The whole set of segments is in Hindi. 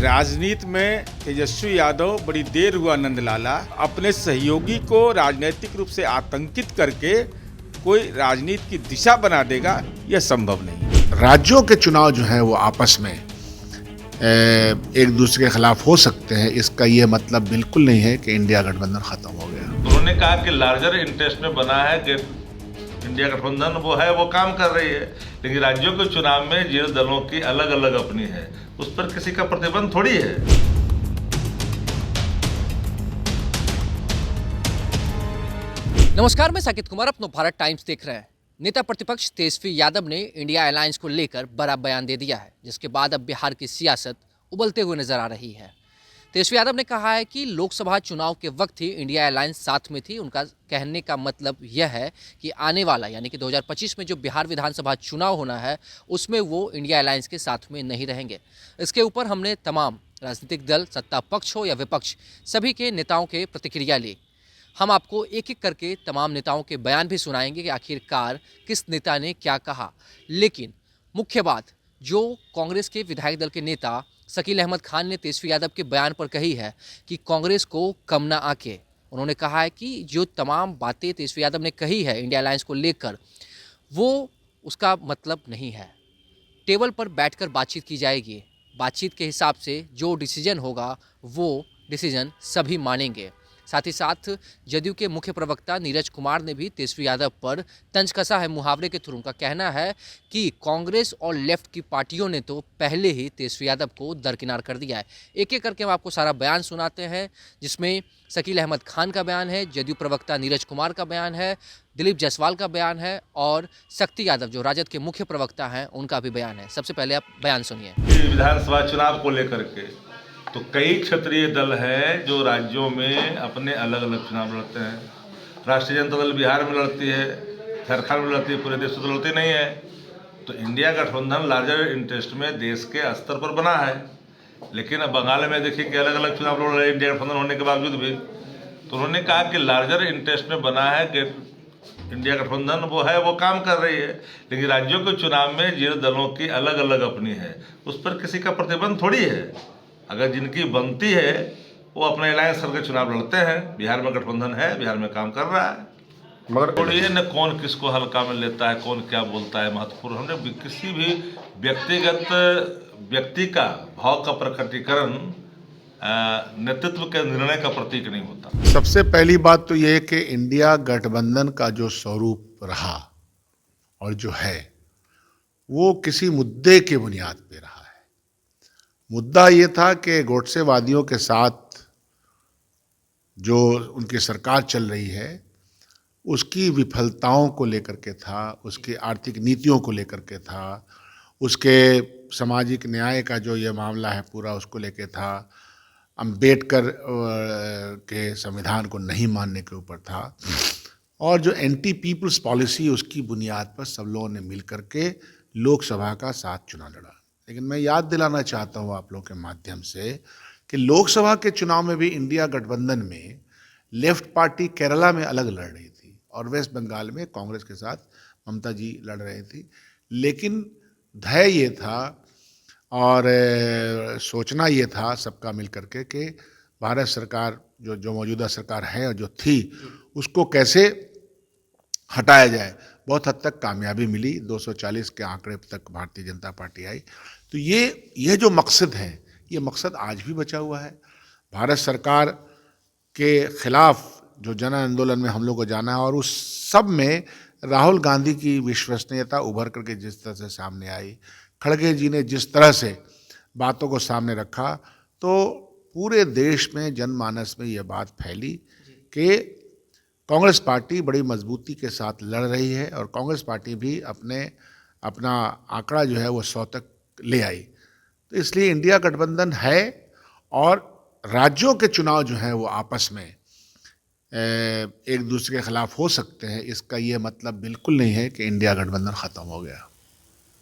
राजनीति में तेजस्वी यादव बड़ी देर हुआ नंदलाला अपने सहयोगी को राजनीतिक रूप से आतंकित करके कोई राजनीति की दिशा बना देगा, यह संभव नहीं। राज्यों के चुनाव जो हैं वो आपस में एक दूसरे के खिलाफ हो सकते हैं, इसका ये मतलब बिल्कुल नहीं है कि इंडिया गठबंधन खत्म हो गया। उन्होंने कहा कि लार्जर इंटरेस्ट में बना है कि इंडिया गठबंधन वो काम कर रही है, लेकिन राज्यों के चुनाव में जिन दलों की अलग अलग अपनी है, उस पर किसी का प्रतिबंध थोड़ी है। नमस्कार, मैं साकेत कुमार अपनो भारत टाइम्स देख रहे हैं। नेता प्रतिपक्ष तेजस्वी यादव ने इंडिया अलायंस को लेकर बड़ा बयान दे दिया है, जिसके बाद अब बिहार की सियासत उबलते हुए नजर आ रही है। तेजस्वी यादव ने कहा है कि लोकसभा चुनाव के वक्त ही इंडिया अलायंस साथ में थी। उनका कहने का मतलब यह है कि आने वाला यानी कि 2025 में जो बिहार विधानसभा चुनाव होना है, उसमें वो इंडिया अलायंस के साथ में नहीं रहेंगे। इसके ऊपर हमने तमाम राजनीतिक दल, सत्ता पक्ष हो या विपक्ष, सभी के नेताओं के प्रतिक्रिया ली। हम आपको एक एक करके तमाम नेताओं के बयान भी सुनाएंगे कि आखिरकार किस नेता ने क्या कहा। लेकिन मुख्य बात जो कांग्रेस के विधायक दल के नेता शकील अहमद खान ने तेजस्वी यादव के बयान पर कही है कि कांग्रेस को कम ना आके। उन्होंने कहा है कि जो तमाम बातें तेजस्वी यादव ने कही है इंडिया अलायंस को लेकर, वो उसका मतलब नहीं है। टेबल पर बैठकर बातचीत की जाएगी। बातचीत के हिसाब से जो डिसीजन होगा वो डिसीजन सभी मानेंगे। साथ ही साथ जदयू के मुख्य प्रवक्ता नीरज कुमार ने भी तेजस्वी यादव पर तंज कसा है मुहावरे के थ्रू। उनका कहना है कि कांग्रेस और लेफ्ट की पार्टियों ने तो पहले ही तेजस्वी यादव को दरकिनार कर दिया है। एक एक करके हम आपको सारा बयान सुनाते हैं, जिसमें शकील अहमद खान का बयान है, जदयू प्रवक्ता नीरज कुमार का बयान है, दिलीप जायसवाल का बयान है और शक्ति यादव जो राजद के मुख्य प्रवक्ता हैं उनका भी बयान है। सबसे पहले आप बयान सुनिए। विधानसभा चुनाव को लेकर के तो कई क्षेत्रीय दल हैं जो राज्यों में अपने अलग अलग चुनाव लड़ते हैं। राष्ट्रीय जनता दल बिहार में लड़ती है, झारखंड में लड़ती है, पूरे देश में तो लड़ती नहीं है। तो इंडिया गठबंधन लार्जर इंटरेस्ट में देश के स्तर पर बना है, लेकिन अब बंगाल में देखिए कि अलग अलग चुनाव लड़ रहे हैं इंडिया गठबंधन होने के बावजूद भी। तो उन्होंने कहा कि लार्जर इंटरेस्ट में बना है कि इंडिया गठबंधन वो काम कर रही है, लेकिन राज्यों के चुनाव में जिन दलों की अलग अलग अपनी है, उस पर किसी का प्रतिबंध थोड़ी है। अगर जिनकी बनती है वो अपने अलायंस करके चुनाव लड़ते हैं। बिहार में गठबंधन है, बिहार में काम कर रहा है, मगर थोड़ी न कौन किसको हल्का में लेता है, कौन क्या बोलता है महत्वपूर्ण। हमने किसी भी व्यक्ति का भाव का प्रकटीकरण नेतृत्व के निर्णय का प्रतीक नहीं होता। सबसे पहली बात तो यह है कि इंडिया गठबंधन का जो स्वरूप रहा और जो है वो किसी मुद्दे के बुनियाद पे रहा है। मुद्दा ये था कि गोडसेवादियों के साथ जो उनकी सरकार चल रही है उसकी विफलताओं को लेकर के था, उसकी आर्थिक नीतियों को लेकर के था, उसके सामाजिक न्याय का जो ये मामला है पूरा उसको लेकर था, अम्बेडकर के संविधान को नहीं मानने के ऊपर था, और जो एंटी पीपल्स पॉलिसी उसकी बुनियाद पर सब लोगों ने मिल करके लोकसभा का 7 चुनाव लड़ा। लेकिन मैं याद दिलाना चाहता हूँ आप लोगों के माध्यम से कि लोकसभा के चुनाव में भी इंडिया गठबंधन में लेफ्ट पार्टी केरला में अलग लड़ रही थी और वेस्ट बंगाल में कांग्रेस के साथ ममता जी लड़ रही थी। लेकिन ध्येय ये था और सोचना ये था सबका मिल करके कि भारत सरकार जो मौजूदा सरकार है और जो थी उसको कैसे हटाया जाए। बहुत हद तक कामयाबी मिली, 240 के आंकड़े तक भारतीय जनता पार्टी आई। तो ये जो मकसद है, ये मकसद आज भी बचा हुआ है। भारत सरकार के खिलाफ जो जन आंदोलन में हम लोग को जाना है और उस सब में राहुल गांधी की विश्वसनीयता उभर करके जिस तरह से सामने आई, खड़गे जी ने जिस तरह से बातों को सामने रखा, तो पूरे देश में जनमानस में ये बात फैली कि कांग्रेस पार्टी बड़ी मजबूती के साथ लड़ रही है और कांग्रेस पार्टी भी अपना आंकड़ा जो है वो 100 तक ले आई। तो इसलिए इंडिया गठबंधन है और राज्यों के चुनाव जो हैं वो आपस में एक दूसरे के खिलाफ हो सकते हैं, इसका ये मतलब बिल्कुल नहीं है कि इंडिया गठबंधन ख़त्म हो गया।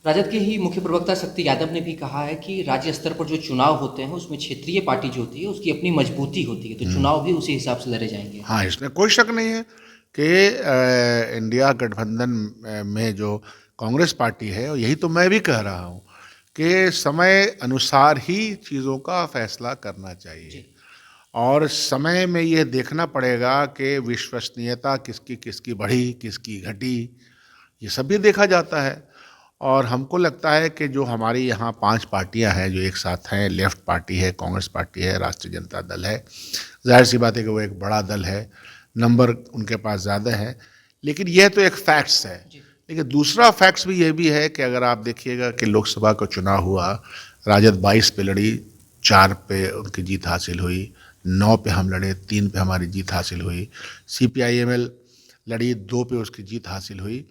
राजद के ही मुख्य प्रवक्ता शक्ति यादव ने भी कहा है कि राज्य स्तर पर जो चुनाव होते हैं उसमें क्षेत्रीय पार्टी जो होती है उसकी अपनी मजबूती होती है, तो चुनाव भी उसी हिसाब से लड़े जाएंगे। हाँ, इसमें कोई शक नहीं है कि इंडिया गठबंधन में जो कांग्रेस पार्टी है, और यही तो मैं भी कह रहा हूँ कि समय अनुसार ही चीज़ों का फैसला करना चाहिए और समय में ये देखना पड़ेगा कि विश्वसनीयता किसकी किसकी बढ़ी, किसकी घटी, ये सब भी देखा जाता है। और हमको लगता है कि जो हमारी यहाँ 5 पार्टियाँ हैं जो एक साथ हैं, लेफ्ट पार्टी है, कांग्रेस पार्टी है, राष्ट्रीय जनता दल है, जाहिर सी बात है कि वो एक बड़ा दल है, नंबर उनके पास ज़्यादा है, लेकिन यह तो एक फैक्ट्स है। लेकिन दूसरा फैक्ट्स भी ये भी है कि अगर आप देखिएगा कि लोकसभा का चुनाव हुआ, राजद 22 पे लड़ी, 4 पे उनकी जीत हासिल हुई, 9 पे हम लड़े, 3 पे हमारी जीत हासिल हुई, CPIML लड़ी, 2 पे उसकी जीत हासिल हुई।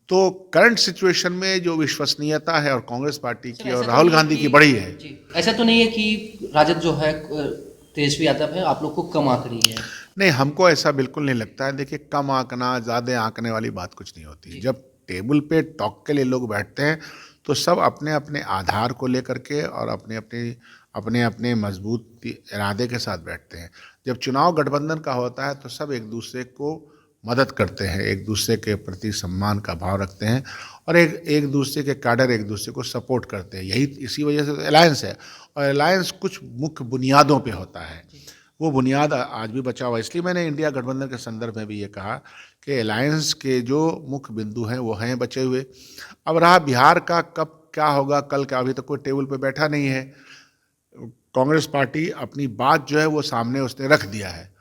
तो करंट सिचुएशन में जो विश्वसनीयता है और कांग्रेस पार्टी की और राहुल गांधी की बड़ी है। ऐसा तो नहीं है कि राजद जो है तेजस्वी यादव है आप लोग को कम आंक रही है? नहीं, हमको ऐसा बिल्कुल नहीं लगता है। देखिए, कम आंकना, ज़्यादा आंकने वाली बात कुछ नहीं होती। जब टेबल पे टॉक के लिए लोग बैठते हैं तो सब अपने अपने आधार को लेकर के और अपने अपने मजबूत इरादे के साथ बैठते हैं। जब चुनाव गठबंधन का होता है तो सब एक दूसरे को मदद करते हैं, एक दूसरे के प्रति सम्मान का भाव रखते हैं और एक दूसरे के कैडर एक दूसरे को सपोर्ट करते हैं। यही इसी वजह से अलायंस है और अलायंस कुछ मुख्य बुनियादों पे होता है। वो बुनियाद आज भी बचा हुआ। इसलिए मैंने इंडिया गठबंधन के संदर्भ में भी ये कहा कि अलायंस के जो मुख्य बिंदु हैं वो हैं बचे हुए। अब रहा बिहार का कब क्या होगा, कल क्या, अभी तक कोई टेबल पे बैठा नहीं है। कांग्रेस पार्टी अपनी बात जो है वो सामने उसने रख दिया है,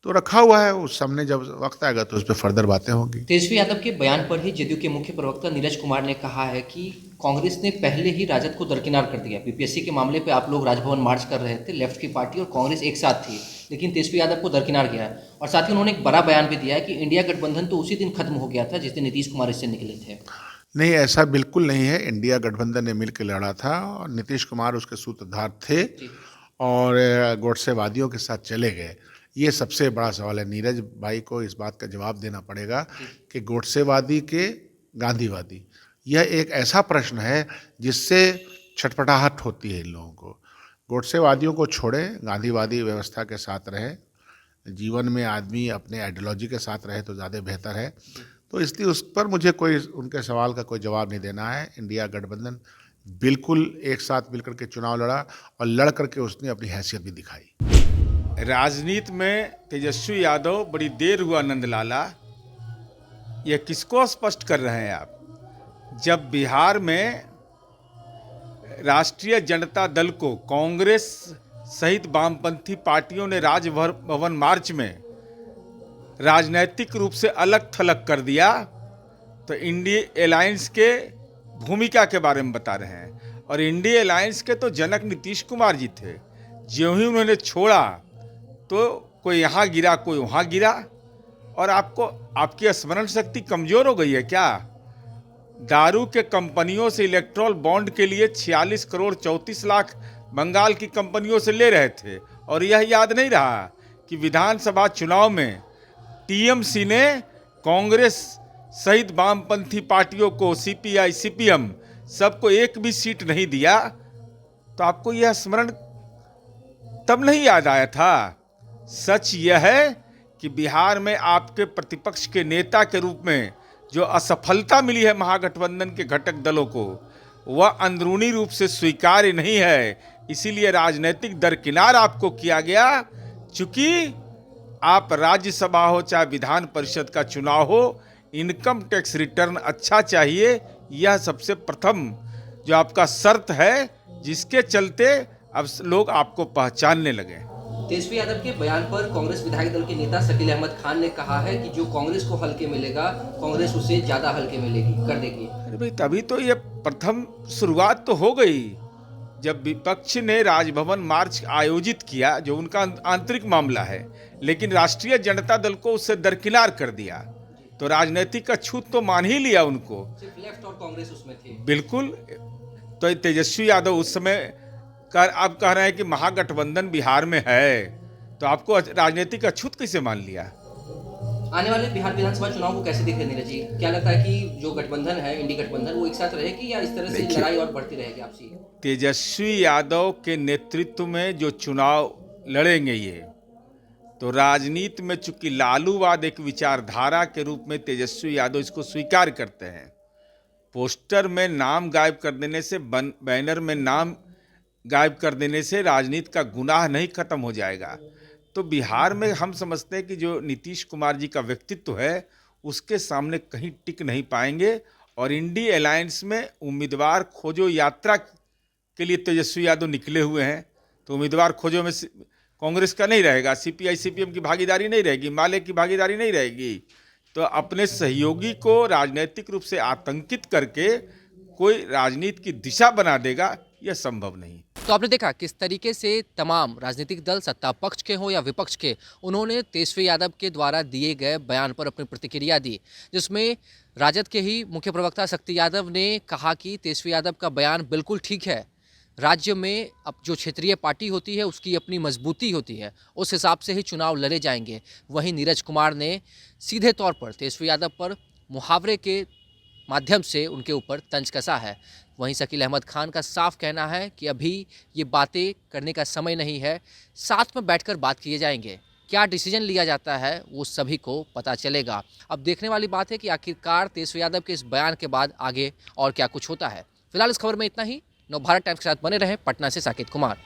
तो रखा हुआ है, उस सामने जब वक्त आएगा तो उस पर फर्दर बातें होंगी। तेजस्वी यादव के बयान पर ही जदयू के मुख्य प्रवक्ता नीरज कुमार ने कहा है कि कांग्रेस ने पहले ही राजद को दरकिनार कर दिया। बीपीएससी के मामले पे आप लोग राजभवन मार्च कर रहे थे, लेफ्ट की पार्टी और कांग्रेस एक साथ थी, लेकिन तेजस्वी यादव को दरकिनार किया है। और साथ ही उन्होंने एक बड़ा बयान भी दिया है कि इंडिया गठबंधन तो उसी दिन खत्म हो गया था जिस दिन नीतीश कुमार इससे निकले थे। नहीं, ऐसा बिल्कुल नहीं है। इंडिया गठबंधन ने मिलकर लड़ा था और नीतीश कुमार उसके सूत्रधार थे और गोडसेवादियों के साथ चले गए। ये सबसे बड़ा सवाल है। नीरज भाई को इस बात का जवाब देना पड़ेगा कि गोडसेवादी के गांधीवादी, यह एक ऐसा प्रश्न है जिससे छटपटाहट होती है इन लोगों को। गोडसेवादियों को छोड़ें, गांधीवादी व्यवस्था के साथ रहे, जीवन में आदमी अपने आइडियोलॉजी के साथ रहे तो ज़्यादा बेहतर है। तो इसलिए उस पर मुझे कोई उनके सवाल का कोई जवाब नहीं देना है। इंडिया गठबंधन बिल्कुल एक साथ मिलकर के चुनाव लड़ा और लड़ करके उसने अपनी हैसियत भी दिखाई। राजनीति में तेजस्वी यादव बड़ी देर हुआ नंदलाला, यह किसको स्पष्ट कर रहे हैं आप? जब बिहार में राष्ट्रीय जनता दल को कांग्रेस सहित वामपंथी पार्टियों ने राजभवन मार्च में राजनैतिक रूप से अलग थलग कर दिया, तो इंडिया अलायंस के भूमिका के बारे में बता रहे हैं। और इंडिया अलायंस के तो जनक नीतीश कुमार जी थे। ज्यों ही उन्होंने छोड़ा तो कोई यहाँ गिरा, कोई वहाँ गिरा। और आपकी स्मरण शक्ति कमजोर हो गई है क्या? दारू के कंपनियों से इलेक्ट्रॉल बॉन्ड के लिए 46 करोड़ 34 लाख बंगाल की कंपनियों से ले रहे थे, और यह याद नहीं रहा कि विधानसभा चुनाव में टीएमसी ने कांग्रेस सहित वामपंथी पार्टियों को, सीपीआई, सीपीएम, सबको एक भी सीट नहीं दिया। तो आपको यह स्मरण तब नहीं याद आया था? सच यह है कि बिहार में आपके प्रतिपक्ष के नेता के रूप में जो असफलता मिली है महागठबंधन के घटक दलों को, वह अंदरूनी रूप से स्वीकार्य नहीं है। इसीलिए राजनीतिक दरकिनार आपको किया गया। चूंकि आप राज्यसभा हो चाहे विधान परिषद का चुनाव हो, इनकम टैक्स रिटर्न अच्छा चाहिए, यह सबसे प्रथम जो आपका शर्त है, जिसके चलते अब लोग आपको पहचानने लगे। तेजस्वी यादव के बयान पर कांग्रेस विधायक दल के नेता शकील अहमद खान ने कहा है कि जो कांग्रेस को हल्के मिलेगा, कांग्रेस उसे ज्यादा हल्के मिलेगी कर देगी। अरे भाई, तभी तो ये प्रथम शुरुआत तो हो गई जब विपक्ष ने राजभवन मार्च आयोजित किया, जो उनका आंतरिक मामला है, लेकिन राष्ट्रीय जनता दल को उससे दरकिनार कर दिया। तो राजनीतिक का छूत तो मान ही लिया उनको। सिर्फ लेफ्ट और कांग्रेस उसमें थे। बिल्कुल। तो तेजस्वी यादव उस समय आप कह रहे हैं कि महागठबंधन बिहार में है, तो आपको राजनीतिक अछूत कैसे मान लिया? आने वाले बिहार विधानसभा चुनाव को कैसे देख रहे हैं नीरज जी? क्या लगता है कि जो गठबंधन है, इंडी गठबंधन, वो एक साथ रहेगी या इस तरह से लड़ाई और बढ़ती रहेगी आपसी? तेजस्वी यादव के नेतृत्व में जो चुनाव लड़ेंगे ये, तो राजनीति में चूंकि लालूवाद एक विचारधारा के रूप में तेजस्वी यादव इसको स्वीकार करते हैं, पोस्टर में नाम गायब कर देने से, बैनर में नाम गायब कर देने से राजनीति का गुनाह नहीं खत्म हो जाएगा। तो बिहार में हम समझते हैं कि जो नीतीश कुमार जी का व्यक्तित्व है उसके सामने कहीं टिक नहीं पाएंगे और इंडी अलायंस में उम्मीदवार खोजो यात्रा के लिए तेजस्वी यादव निकले हुए हैं। तो उम्मीदवार खोजो में कांग्रेस का नहीं रहेगा, सीपीआई सीपीएम की भागीदारी नहीं रहेगी, माले की भागीदारी नहीं रहेगी। तो अपने सहयोगी को राजनीतिक रूप से आतंकित करके कोई राजनीति की दिशा बना देगा, यह संभव नहीं। तो आपने देखा किस तरीके से तमाम राजनीतिक दल, सत्ता पक्ष के हों या विपक्ष के, उन्होंने तेजस्वी यादव के द्वारा दिए गए बयान पर अपनी प्रतिक्रिया दी, जिसमें राजद के ही मुख्य प्रवक्ता शक्ति यादव ने कहा कि तेजस्वी यादव का बयान बिल्कुल ठीक है। राज्य में अब जो क्षेत्रीय पार्टी होती है उसकी अपनी मजबूती होती है, उस हिसाब से ही चुनाव लड़े जाएंगे। वहीं नीरज कुमार ने सीधे तौर पर तेजस्वी यादव पर मुहावरे के माध्यम से उनके ऊपर तंज कसा है। वहीं शकील अहमद खान का साफ कहना है कि अभी ये बातें करने का समय नहीं है, साथ में बैठकर बात किए जाएंगे। क्या डिसीजन लिया जाता है वो सभी को पता चलेगा। अब देखने वाली बात है कि आखिरकार तेजस्वी यादव के इस बयान के बाद आगे और क्या कुछ होता है। फिलहाल इस खबर में इतना ही। नवभारत टाइम्स के साथ बने रहें। पटना से साकेत कुमार।